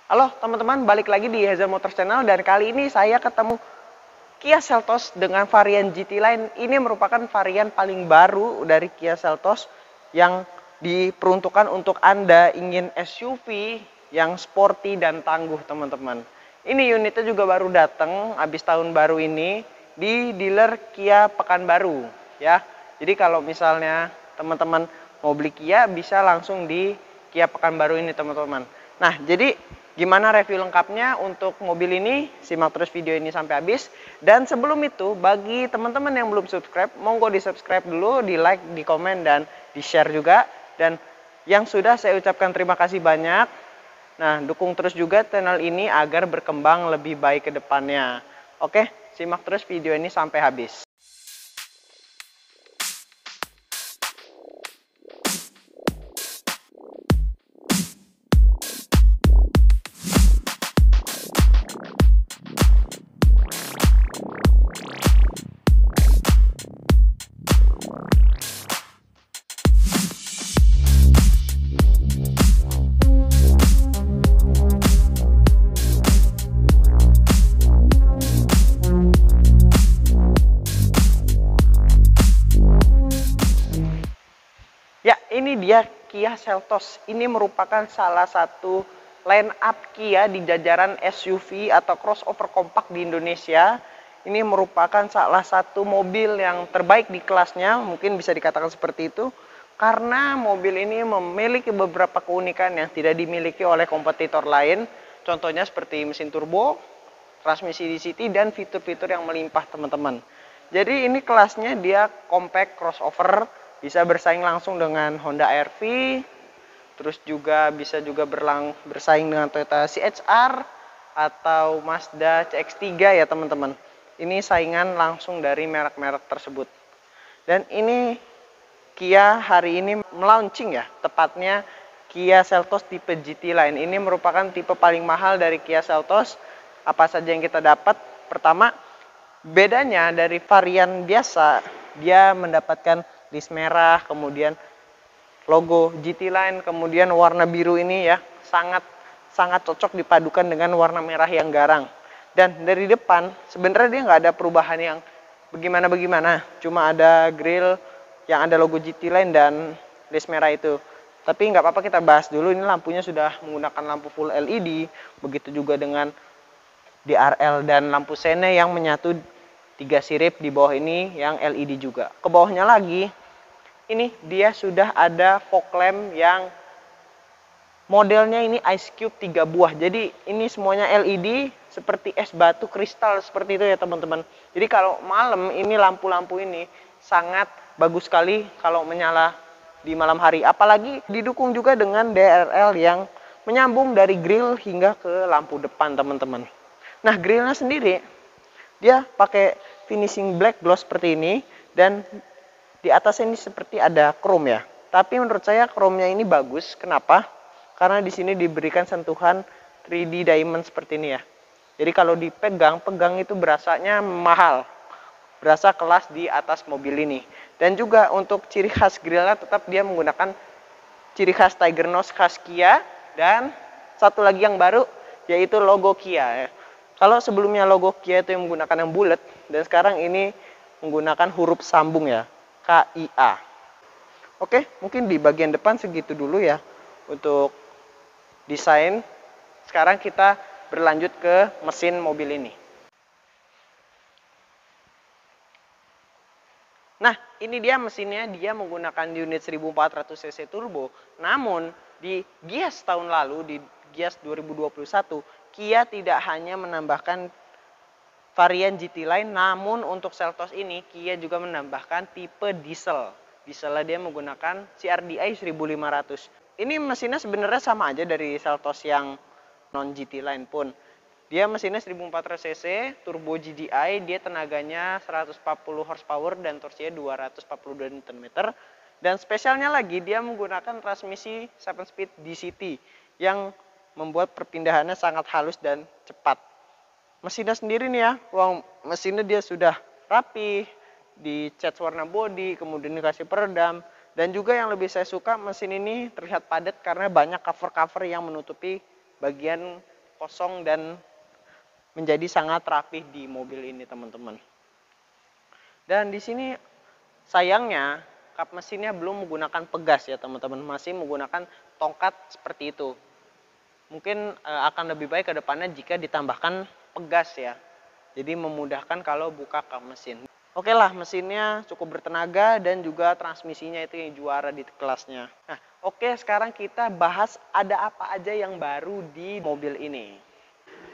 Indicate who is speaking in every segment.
Speaker 1: Halo teman-teman, balik lagi di Heza Motors Channel dan kali ini saya ketemu Kia Seltos dengan varian GT Line. Ini merupakan varian paling baru dari Kia Seltos yang diperuntukkan untuk Anda ingin SUV yang sporty dan tangguh, teman-teman. Ini unitnya juga baru datang habis tahun baru ini di dealer Kia Pekanbaru ya. Jadi kalau misalnya teman-teman mau beli Kia bisa langsung di Kia Pekanbaru ini, teman-teman. Nah, jadi gimana review lengkapnya untuk mobil ini? Simak terus video ini sampai habis. Dan sebelum itu, bagi teman-teman yang belum subscribe, monggo di subscribe dulu, di like, di komen, dan di share juga. Dan yang sudah saya ucapkan terima kasih banyak. Nah, dukung terus juga channel ini agar berkembang lebih baik ke depannya. Oke, simak terus video ini sampai habis. Ya, ini dia Kia Seltos. Ini merupakan salah satu line up Kia di jajaran SUV atau crossover kompak di Indonesia. Ini merupakan salah satu mobil yang terbaik di kelasnya, mungkin bisa dikatakan seperti itu. Karena mobil ini memiliki beberapa keunikan yang tidak dimiliki oleh kompetitor lain. Contohnya seperti mesin turbo, transmisi DCT, dan fitur-fitur yang melimpah, teman-teman. Jadi ini kelasnya dia compact crossover, bisa bersaing langsung dengan Honda HR-V, terus juga bisa juga bersaing dengan Toyota CHR atau Mazda CX-3 ya, teman-teman. Ini saingan langsung dari merek-merek tersebut. Dan ini Kia hari ini melaunching ya, tepatnya Kia Seltos tipe GT Line. Ini merupakan tipe paling mahal dari Kia Seltos. Apa saja yang kita dapat? Pertama, bedanya dari varian biasa, dia mendapatkan list merah, kemudian logo GT Line, kemudian warna biru ini ya, sangat cocok dipadukan dengan warna merah yang garang. Dan dari depan sebenarnya dia nggak ada perubahan yang bagaimana, cuma ada grill yang ada logo GT Line dan list merah itu. Tapi nggak apa-apa, kita bahas dulu. Ini lampunya sudah menggunakan lampu full LED, begitu juga dengan DRL dan lampu sene yang menyatu 3 sirip di bawah ini yang LED juga. Ke bawahnya lagi, ini dia sudah ada fog lamp yang modelnya ini Ice Cube 3 buah. Jadi ini semuanya LED seperti es batu kristal seperti itu ya, teman-teman. Jadi kalau malam ini lampu-lampu ini sangat bagus sekali kalau menyala di malam hari. Apalagi didukung juga dengan DRL yang menyambung dari grill hingga ke lampu depan, teman-teman. Nah, grillnya sendiri dia pakai finishing black gloss seperti ini, dan di atasnya ini seperti ada chrome ya. Tapi menurut saya chrome-nya ini bagus. Kenapa? Karena di sini diberikan sentuhan 3D diamond seperti ini ya. Jadi kalau dipegang, itu berasanya mahal. Berasa kelas di atas mobil ini. Dan juga untuk ciri khas grillnya tetap dia menggunakan ciri khas Tiger Nose khas Kia. Dan satu lagi yang baru yaitu logo Kia ya. Kalau sebelumnya logo Kia itu yang menggunakan yang bulat, dan sekarang ini menggunakan huruf sambung ya, KIA. Oke, mungkin di bagian depan segitu dulu ya untuk desain. Sekarang kita berlanjut ke mesin mobil ini. Nah, ini dia mesinnya. Dia menggunakan unit 1400 cc turbo. Namun di Gias tahun lalu, di Gias 2021, Kia tidak hanya menambahkan varian GT Line, namun untuk Seltos ini Kia juga menambahkan tipe diesel. Dieselnya dia menggunakan CRDI 1500. Ini mesinnya sebenarnya sama aja dari Seltos yang non GT Line pun. Dia mesinnya 1400 cc, turbo GDI, dia tenaganya 140 horsepower dan torsinya 242 Nm. Dan spesialnya lagi dia menggunakan transmisi 7-speed DCT yang membuat perpindahannya sangat halus dan cepat. Mesinnya sendiri nih ya, mesinnya dia sudah rapi, dicat warna bodi, kemudian dikasih peredam. Dan juga yang lebih saya suka, mesin ini terlihat padat karena banyak cover-cover yang menutupi bagian kosong dan menjadi sangat rapih di mobil ini teman-teman. Dan di sini sayangnya kap mesinnya belum menggunakan pegas ya teman-teman, masih menggunakan tongkat seperti itu. Mungkin akan lebih baik ke depannya jika ditambahkan pegas ya. Jadi memudahkan kalau buka kap mesin. Oke lah, mesinnya cukup bertenaga dan juga transmisinya itu yang juara di kelasnya. Nah, oke, sekarang kita bahas ada apa aja yang baru di mobil ini.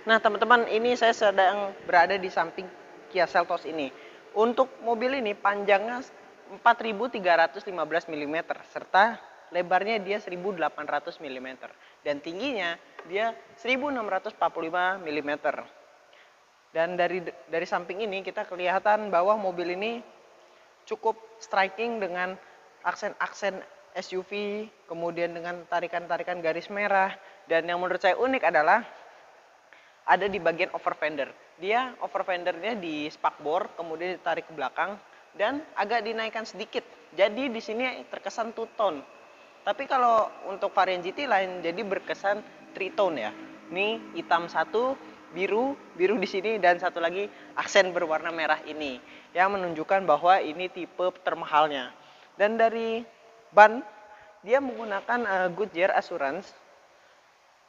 Speaker 1: Nah, teman-teman, ini saya sedang berada di samping Kia Seltos ini. Untuk mobil ini panjangnya 4.315 mm serta lebarnya dia 1.800 mm dan tingginya dia 1.645 mm. Dan dari samping ini kita kelihatan bahwa mobil ini cukup striking dengan aksen-aksen SUV, kemudian dengan tarikan-tarikan garis merah. Dan yang menurut saya unik adalah ada di bagian over fender. Dia over fendernya di spakbor, kemudian ditarik ke belakang dan agak dinaikkan sedikit. Jadi di sini terkesan two tone. Tapi kalau untuk varian GT lain jadi berkesan three tone ya. Ini hitam satu, biru di sini dan satu lagi aksen berwarna merah ini yang menunjukkan bahwa ini tipe termahalnya. Dan dari ban dia menggunakan Goodyear Assurance.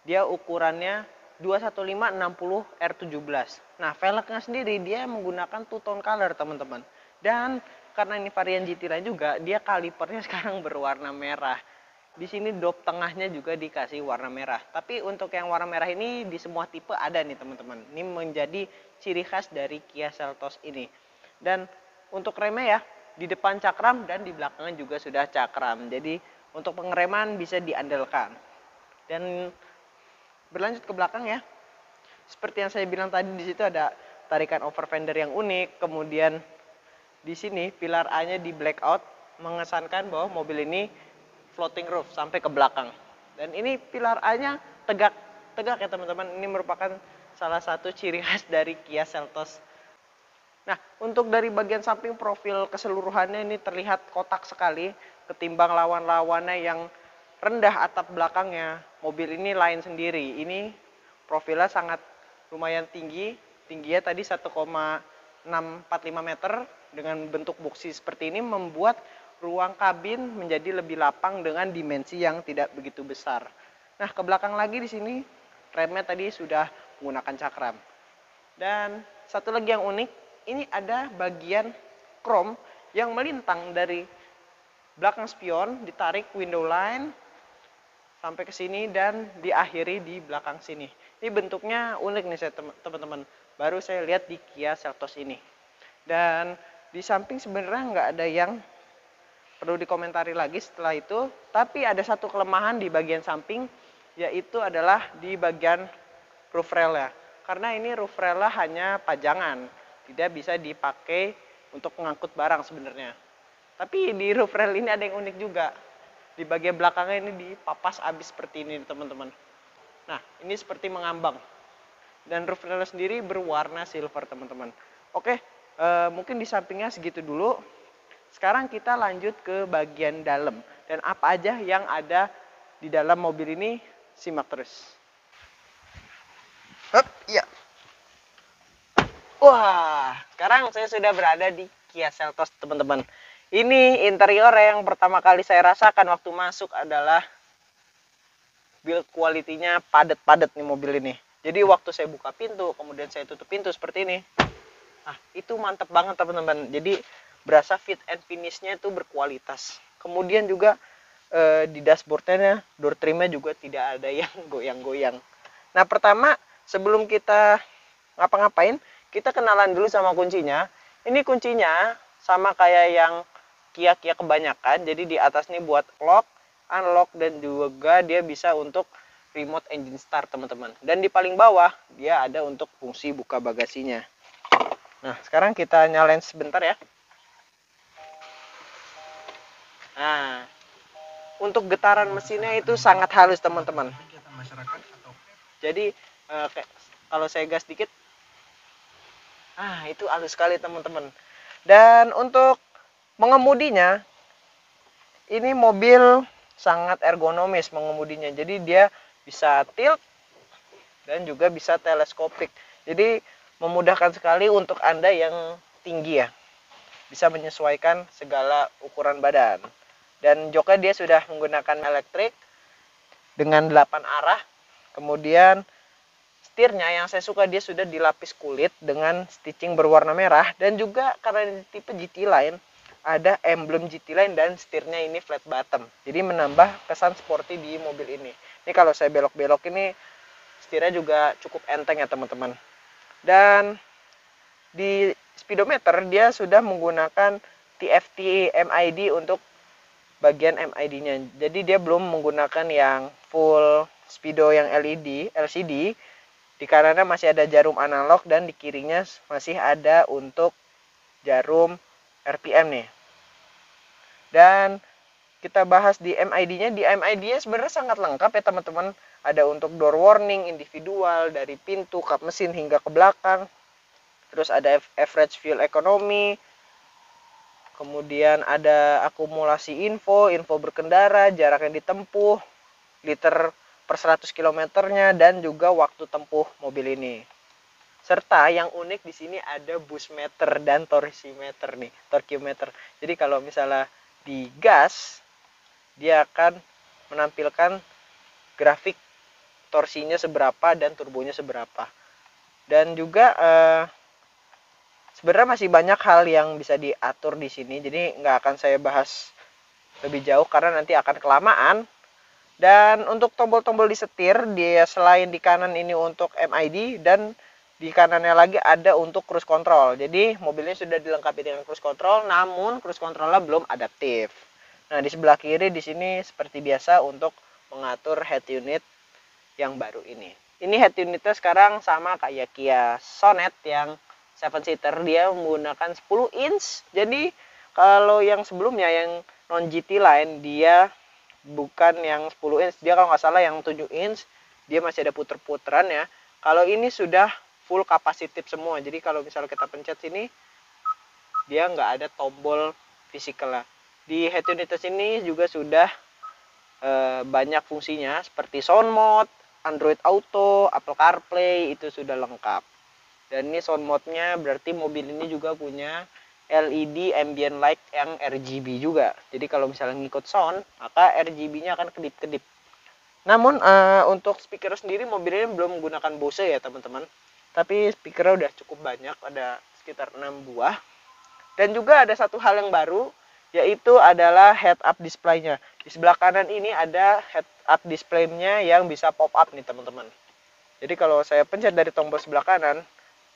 Speaker 1: Dia ukurannya 215/60 R17. Nah, velgnya sendiri dia menggunakan two tone color teman-teman. Dan karena ini varian GT lain juga, dia kalipernya sekarang berwarna merah. Di sini dop tengahnya juga dikasih warna merah. Tapi untuk yang warna merah ini di semua tipe ada nih teman-teman. Ini menjadi ciri khas dari Kia Seltos ini. Dan untuk remnya ya, di depan cakram dan di belakangnya juga sudah cakram. Jadi untuk pengereman bisa diandalkan. Dan berlanjut ke belakang ya. Seperti yang saya bilang tadi, di situ ada tarikan over fender yang unik. Kemudian di sini pilar A-nya di blackout mengesankan bahwa mobil ini floating roof sampai ke belakang. Dan ini pilar A-nya tegak ya teman-teman. Ini merupakan salah satu ciri khas dari Kia Seltos. Nah, untuk dari bagian samping profil keseluruhannya ini terlihat kotak sekali ketimbang lawan-lawannya yang rendah atap belakangnya. Mobil ini lain sendiri. Ini profilnya sangat lumayan tinggi. Tingginya tadi 1,645 meter dengan bentuk boxy seperti ini membuat ruang kabin menjadi lebih lapang dengan dimensi yang tidak begitu besar. Nah, ke belakang lagi di sini remnya tadi sudah menggunakan cakram. Dan satu lagi yang unik, ini ada bagian chrome yang melintang dari belakang spion, ditarik window line sampai ke sini dan diakhiri di belakang sini. Ini bentuknya unik nih saya teman-teman. Baru saya lihat di Kia Seltos ini. Dan di samping sebenarnya nggak ada yang perlu dikomentari lagi setelah itu. Tapi ada satu kelemahan di bagian samping, yaitu adalah di bagian roof rail ya. Karena ini roof railnya hanya pajangan, tidak bisa dipakai untuk mengangkut barang sebenarnya. Tapi di roof rail ini ada yang unik juga. Di bagian belakangnya ini dipapas abis seperti ini teman-teman. Nah, ini seperti mengambang. Dan roof rail sendiri berwarna silver teman-teman. Oke, mungkin di sampingnya segitu dulu. Sekarang kita lanjut ke bagian dalam. Dan apa aja yang ada di dalam mobil ini, simak terus. Hup, iya. Wah, sekarang saya sudah berada di Kia Seltos teman-teman. Ini interior yang pertama kali saya rasakan waktu masuk adalah build quality-nya padat-padat nih mobil ini. Jadi waktu saya buka pintu, kemudian saya tutup pintu seperti ini. Nah, itu mantep banget teman-teman. Jadi berasa fit and finish-nya itu berkualitas. Kemudian juga di dashboard-nya, door trim-nya juga tidak ada yang goyang-goyang. Nah, pertama sebelum kita ngapa-ngapain, kita kenalan dulu sama kuncinya. Ini kuncinya sama kayak yang Kia kebanyakan. Jadi di atas nih buat lock, unlock, dan juga dia bisa untuk remote engine start teman-teman. Dan di paling bawah dia ada untuk fungsi buka bagasinya. Nah, sekarang kita nyalain sebentar ya. Nah, untuk getaran mesinnya itu sangat halus teman-teman. Jadi kalau saya gas dikit, itu halus sekali teman-teman. Dan untuk mengemudinya, ini mobil sangat ergonomis mengemudinya. Jadi dia bisa tilt, dan juga bisa teleskopik. Jadi memudahkan sekali untuk Anda yang tinggi ya, bisa menyesuaikan segala ukuran badan. Dan joknya dia sudah menggunakan elektrik dengan 8 arah. Kemudian setirnya yang saya suka, dia sudah dilapis kulit dengan stitching berwarna merah. Dan juga karena tipe GT Line, ada emblem GT Line dan setirnya ini flat bottom. Jadi menambah kesan sporty di mobil ini. Ini kalau saya belok-belok ini, setirnya juga cukup enteng ya teman-teman. Dan di speedometer dia sudah menggunakan TFT MID untuk bagian MID-nya. Jadi dia belum menggunakan yang full speedo yang LED, LCD. Di kanannya masih ada jarum analog dan di kirinya masih ada untuk jarum RPM nih. Dan kita bahas di MID-nya. Di MID-nya sebenarnya sangat lengkap ya teman-teman. Ada untuk door warning individual dari pintu, kap mesin hingga ke belakang. Terus ada average fuel economy. Kemudian ada akumulasi info berkendara, jarak yang ditempuh, liter per 100 km-nya, dan juga waktu tempuh mobil ini. Serta yang unik di sini ada boost meter dan torsimeter nih, torquemeter. Jadi kalau misalnya digas, dia akan menampilkan grafik torsinya seberapa dan turbonya seberapa. Dan juga sebenarnya masih banyak hal yang bisa diatur di sini, jadi nggak akan saya bahas lebih jauh karena nanti akan kelamaan. Dan untuk tombol-tombol di setir, dia selain di kanan ini untuk MID, dan di kanannya lagi ada untuk cruise control. Jadi mobilnya sudah dilengkapi dengan cruise control, namun cruise controlnya belum adaptif. Nah di sebelah kiri di sini seperti biasa untuk mengatur head unit yang baru ini. Ini head unitnya sekarang sama kayak Kia Sonet yang 7-seater, dia menggunakan 10 inch. Jadi kalau yang sebelumnya yang non GT Line dia bukan yang 10 inch, dia kalau nggak salah yang 7 inch, dia masih ada puter-puteran ya. Kalau ini sudah full kapasitif semua, jadi kalau misalnya kita pencet sini, dia nggak ada tombol fisikal lah. Di head unit sini juga sudah banyak fungsinya seperti sound mode, Android Auto, Apple CarPlay, itu sudah lengkap. Dan ini sound mode-nya berarti mobil ini juga punya LED ambient light yang RGB juga. Jadi kalau misalnya ngikut sound, maka RGB-nya akan kedip-kedip. Namun untuk speaker sendiri mobil ini belum menggunakan Bose ya teman-teman. Tapi speakernya udah cukup banyak, ada sekitar 6 buah. Dan juga ada satu hal yang baru, yaitu adalah head up display-nya. Di sebelah kanan ini ada head up display-nya yang bisa pop up nih teman-teman. Jadi kalau saya pencet dari tombol sebelah kanan,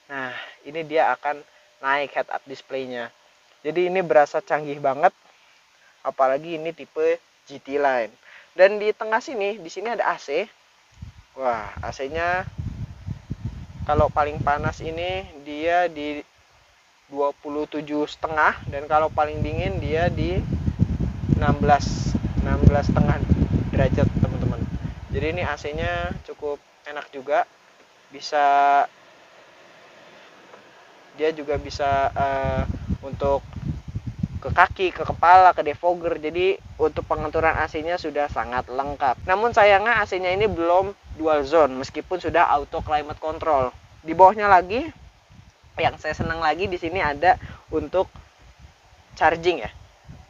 Speaker 1: nah ini dia akan naik head up display-nya. Jadi ini berasa canggih banget, apalagi ini tipe GT Line. Dan di tengah sini, di sini ada AC. Wah, AC-nya kalau paling panas ini dia di 27,5, dan kalau paling dingin dia di 16,5 derajat teman-teman. Jadi ini AC-nya cukup enak juga, dia juga bisa untuk ke kaki, ke kepala, ke defogger. Jadi untuk pengaturan AC-nya sudah sangat lengkap. Namun sayangnya AC-nya ini belum dual zone meskipun sudah auto climate control. Di bawahnya lagi yang saya senang lagi di sini ada untuk charging ya.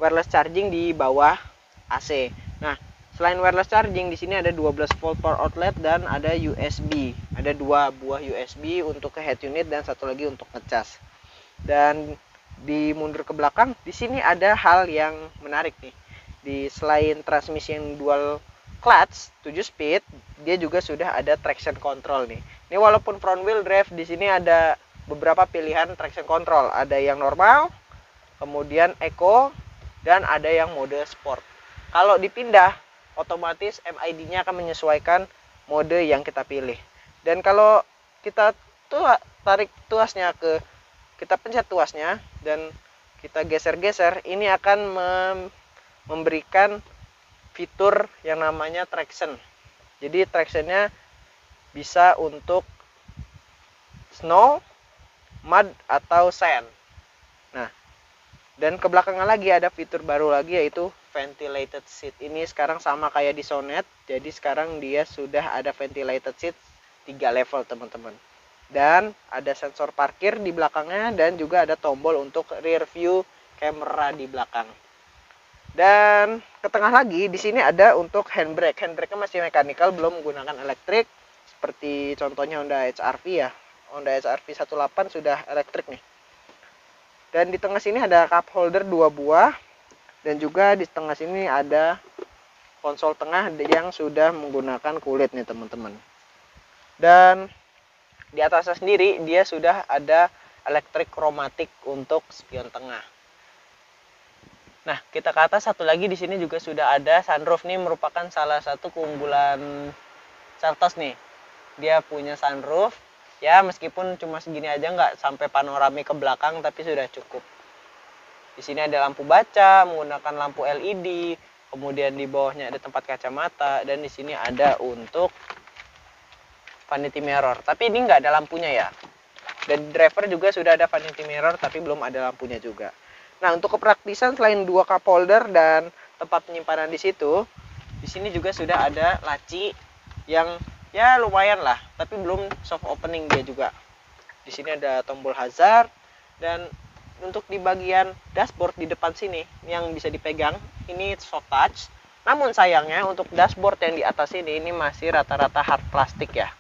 Speaker 1: Wireless charging di bawah AC. Nah, selain wireless charging di sini ada 12 volt power outlet dan ada USB. Ada 2 buah USB untuk ke head unit dan satu lagi untuk ngecas. Dan di mundur ke belakang, di sini ada hal yang menarik nih. Selain transmisi yang dual clutch 7 speed, dia juga sudah ada traction control nih. Ini walaupun front wheel drive, di sini ada beberapa pilihan traction control. Ada yang normal, kemudian eco, dan ada yang mode sport. Kalau dipindah, otomatis MID-nya akan menyesuaikan mode yang kita pilih. Dan kalau kita tarik tuasnya kita pencet tuasnya dan kita geser-geser, ini akan memberikan fitur yang namanya traction. Jadi tractionnya bisa untuk snow, mud, atau sand. Nah, dan ke belakangnya lagi ada fitur baru lagi, yaitu ventilated seat. Ini sekarang sama kayak di Sonet, jadi sekarang dia sudah ada ventilated seat 3 level teman-teman. Dan ada sensor parkir di belakangnya dan juga ada tombol untuk rear view camera di belakang. Dan ke tengah lagi di sini ada untuk handbrake. Handbrake-nya masih mechanical, belum menggunakan elektrik seperti contohnya Honda HR-V ya. Honda HR-V 18 sudah elektrik nih. Dan di tengah sini ada cup holder 2 buah dan juga di tengah sini ada konsol tengah yang sudah menggunakan kulit nih teman-teman. Dan di atasnya sendiri dia sudah ada elektrik kromatik untuk spion tengah. Nah, kita ke atas satu lagi di sini juga sudah ada sunroof. Nih merupakan salah satu keunggulan Seltos nih. Dia punya sunroof. Ya, meskipun cuma segini aja nggak sampai panoramik ke belakang tapi sudah cukup. Di sini ada lampu baca menggunakan lampu LED, kemudian di bawahnya ada tempat kacamata dan di sini ada untuk vanity mirror, tapi ini nggak ada lampunya ya. Dan driver juga sudah ada vanity mirror tapi belum ada lampunya juga. Nah, untuk kepraktisan selain 2 cup holder dan tempat penyimpanan di situ, di sini juga sudah ada laci yang ya lumayan lah, tapi belum soft opening dia juga. Di sini ada tombol hazard dan untuk di bagian dashboard di depan sini yang bisa dipegang ini soft touch. Namun sayangnya untuk dashboard yang di atas ini masih rata-rata hard plastik ya.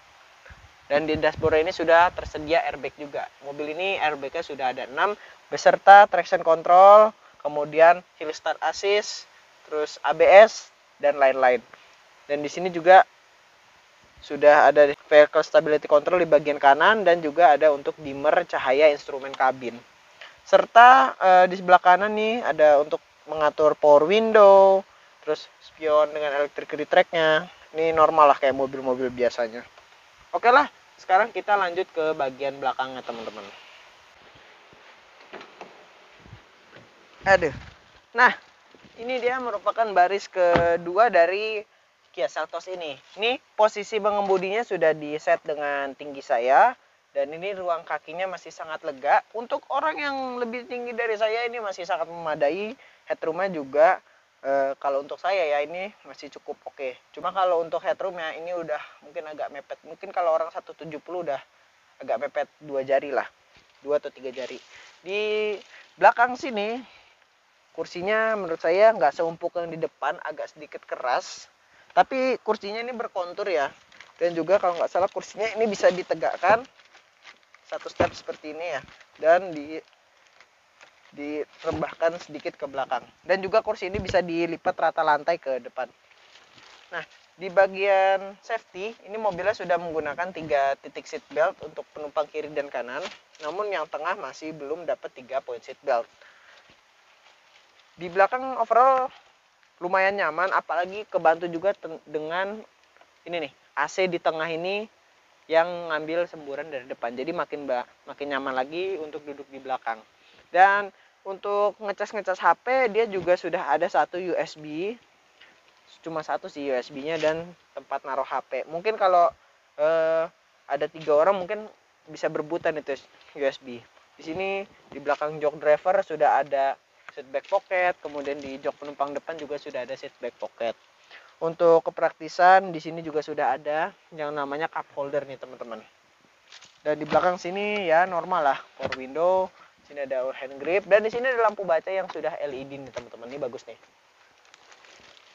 Speaker 1: Dan di dashboard ini sudah tersedia airbag juga. Mobil ini airbagnya sudah ada 6 beserta traction control, kemudian hill start assist, terus ABS dan lain-lain. Dan di sini juga sudah ada vehicle stability control di bagian kanan dan juga ada untuk dimmer cahaya instrumen kabin. Serta di sebelah kanan nih ada untuk mengatur power window, terus spion dengan electric retract-nya. Ini normal lah kayak mobil-mobil biasanya. Oke lah, sekarang kita lanjut ke bagian belakangnya teman-teman. Aduh. Nah, ini dia merupakan baris kedua dari Kia Seltos ini. Ini posisi pengemudinya sudah di set dengan tinggi saya. Dan ini ruang kakinya masih sangat lega. Untuk orang yang lebih tinggi dari saya ini masih sangat memadai. Headroomnya juga kalau untuk saya ya ini masih cukup oke. Cuma kalau untuk headroomnya ini udah mungkin agak mepet. Mungkin kalau orang 170 udah agak mepet 2 jari lah. 2 atau 3 jari. Di belakang sini kursinya menurut saya nggak seumpuk yang di depan, agak sedikit keras. Tapi kursinya ini berkontur ya. Dan juga kalau nggak salah kursinya ini bisa ditegakkan satu step seperti ini ya. Dan dirembahkan sedikit ke belakang. Dan juga kursi ini bisa dilipat rata lantai ke depan. Nah, di bagian safety, ini mobilnya sudah menggunakan 3 titik seat belt untuk penumpang kiri dan kanan. Namun yang tengah masih belum dapat 3 point seat belt. Di belakang overall lumayan nyaman, apalagi kebantu juga dengan ini nih AC di tengah ini yang ngambil semburan dari depan, jadi makin nyaman lagi untuk duduk di belakang. Dan untuk ngecas HP dia juga sudah ada satu USB, cuma satu sih USB-nya dan tempat naruh HP. Mungkin kalau ada 3 orang mungkin bisa berebutan itu USB. Di sini di belakang jok driver sudah ada seat back pocket, kemudian di jok penumpang depan juga sudah ada seat back pocket. Untuk kepraktisan di sini juga sudah ada yang namanya cup holder nih teman-teman. Dan di belakang sini ya normal lah power window. Sini ada hand grip dan di sini ada lampu baca yang sudah LED nih teman-teman. Ini bagus nih.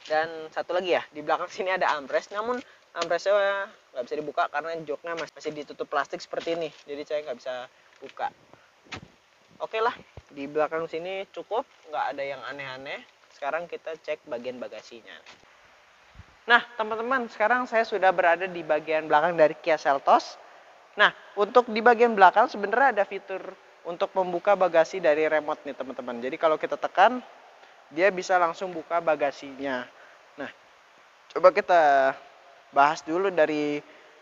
Speaker 1: Dan satu lagi ya, di belakang sini ada armrest, namun armrestnya nggak bisa dibuka karena joknya masih ditutup plastik seperti ini. Jadi saya nggak bisa buka. Oke lah, di belakang sini cukup, nggak ada yang aneh-aneh. Sekarang kita cek bagian bagasinya. Nah, teman-teman, sekarang saya sudah berada di bagian belakang dari Kia Seltos. Nah, untuk di bagian belakang sebenarnya ada fitur untuk membuka bagasi dari remote nih, teman-teman. Jadi kalau kita tekan, dia bisa langsung buka bagasinya. Nah, coba kita bahas dulu dari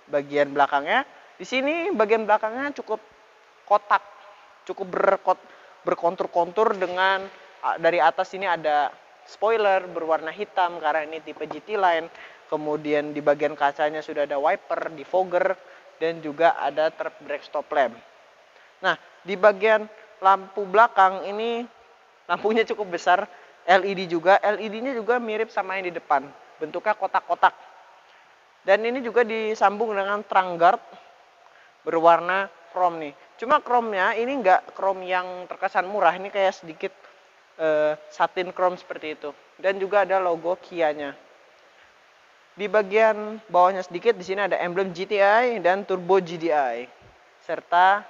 Speaker 1: bagian belakangnya. Di sini bagian belakangnya cukup kotak. Cukup berkontur-kontur dengan dari atas ini ada spoiler berwarna hitam karena ini tipe GT Line. Kemudian di bagian kacanya sudah ada wiper, defogger, dan juga ada trap brake stop lamp. Nah, di bagian lampu belakang ini lampunya cukup besar, LED juga. LED-nya juga mirip sama yang di depan, bentuknya kotak-kotak. Dan ini juga disambung dengan trunk guard berwarna chrome nih. Cuma chrome-nya ini nggak chrome yang terkesan murah, ini kayak sedikit satin chrome seperti itu. Dan juga ada logo Kia-nya. Di bagian bawahnya sedikit di sini ada emblem GTI dan Turbo GDI serta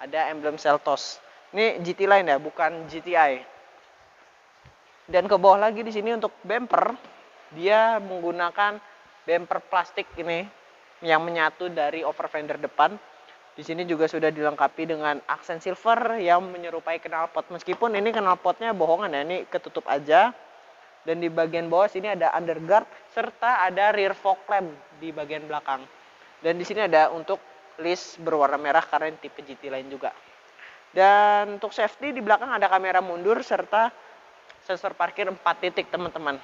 Speaker 1: ada emblem Seltos. Ini GT Line ya, bukan GTI. Dan ke bawah lagi di sini untuk bumper, dia menggunakan bumper plastik ini yang menyatu dari over fender depan. Di sini juga sudah dilengkapi dengan aksen silver yang menyerupai knalpot. Meskipun ini knalpotnya bohongan ya, ini ketutup aja. Dan di bagian bawah sini ada underguard serta ada rear fog lamp di bagian belakang. Dan di sini ada untuk list berwarna merah karena tipe GT Line juga. Dan untuk safety di belakang ada kamera mundur serta sensor parkir 4 titik teman-teman.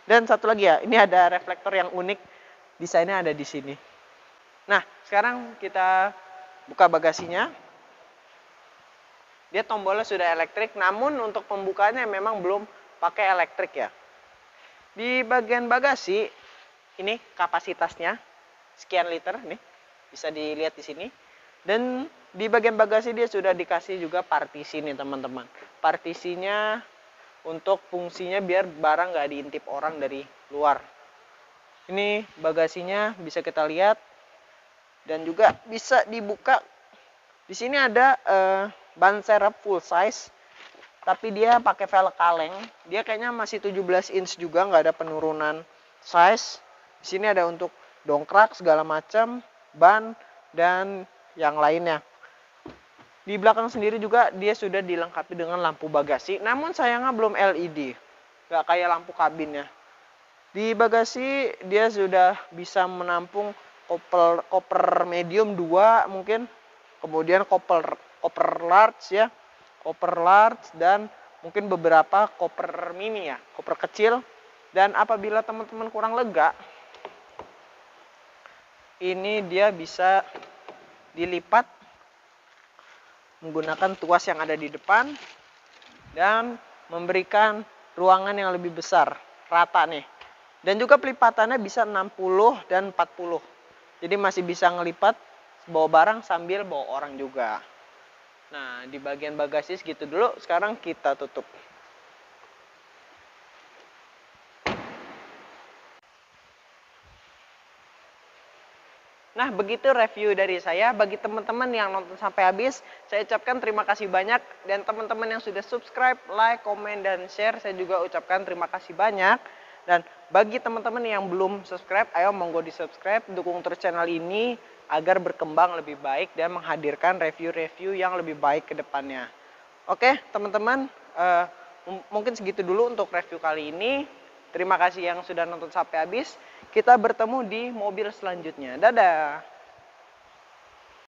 Speaker 1: Dan satu lagi ya, ini ada reflektor yang unik, desainnya ada di sini. Nah, sekarang kita buka bagasinya. Dia tombolnya sudah elektrik, namun untuk pembukanya memang belum pakai elektrik ya. Di bagian bagasi ini kapasitasnya sekian liter nih, bisa dilihat di sini. Dan di bagian bagasi dia sudah dikasih juga partisi nih teman-teman. Partisinya untuk fungsinya biar barang nggak diintip orang dari luar. Ini bagasinya bisa kita lihat dan juga bisa dibuka. Di sini ada ban serep full size, tapi dia pakai velg kaleng. Dia kayaknya masih 17 inch juga, nggak ada penurunan size. Di sini ada untuk dongkrak segala macam, ban dan yang lainnya. Di belakang sendiri juga dia sudah dilengkapi dengan lampu bagasi, namun sayangnya belum LED, nggak kayak lampu kabinnya. Di bagasi dia sudah bisa menampung koper medium 2 mungkin, kemudian koper large ya, koper large dan mungkin beberapa koper mini ya, koper kecil. Dan apabila teman-teman kurang lega, ini dia bisa dilipat menggunakan tuas yang ada di depan dan memberikan ruangan yang lebih besar, rata nih. Dan juga pelipatannya bisa 60 dan 40. Jadi masih bisa ngelipat bawa barang sambil bawa orang juga. Nah, di bagian bagasi segitu dulu. Sekarang kita tutup. Nah, begitu review dari saya. Bagi teman-teman yang nonton sampai habis, saya ucapkan terima kasih banyak. Dan teman-teman yang sudah subscribe, like, komen, dan share, saya juga ucapkan terima kasih banyak. Dan bagi teman-teman yang belum subscribe, ayo monggo di subscribe, dukung terus channel ini agar berkembang lebih baik dan menghadirkan review-review yang lebih baik ke depannya. Oke teman-teman, mungkin segitu dulu untuk review kali ini. Terima kasih yang sudah nonton sampai habis. Kita bertemu di mobil selanjutnya. Dadah!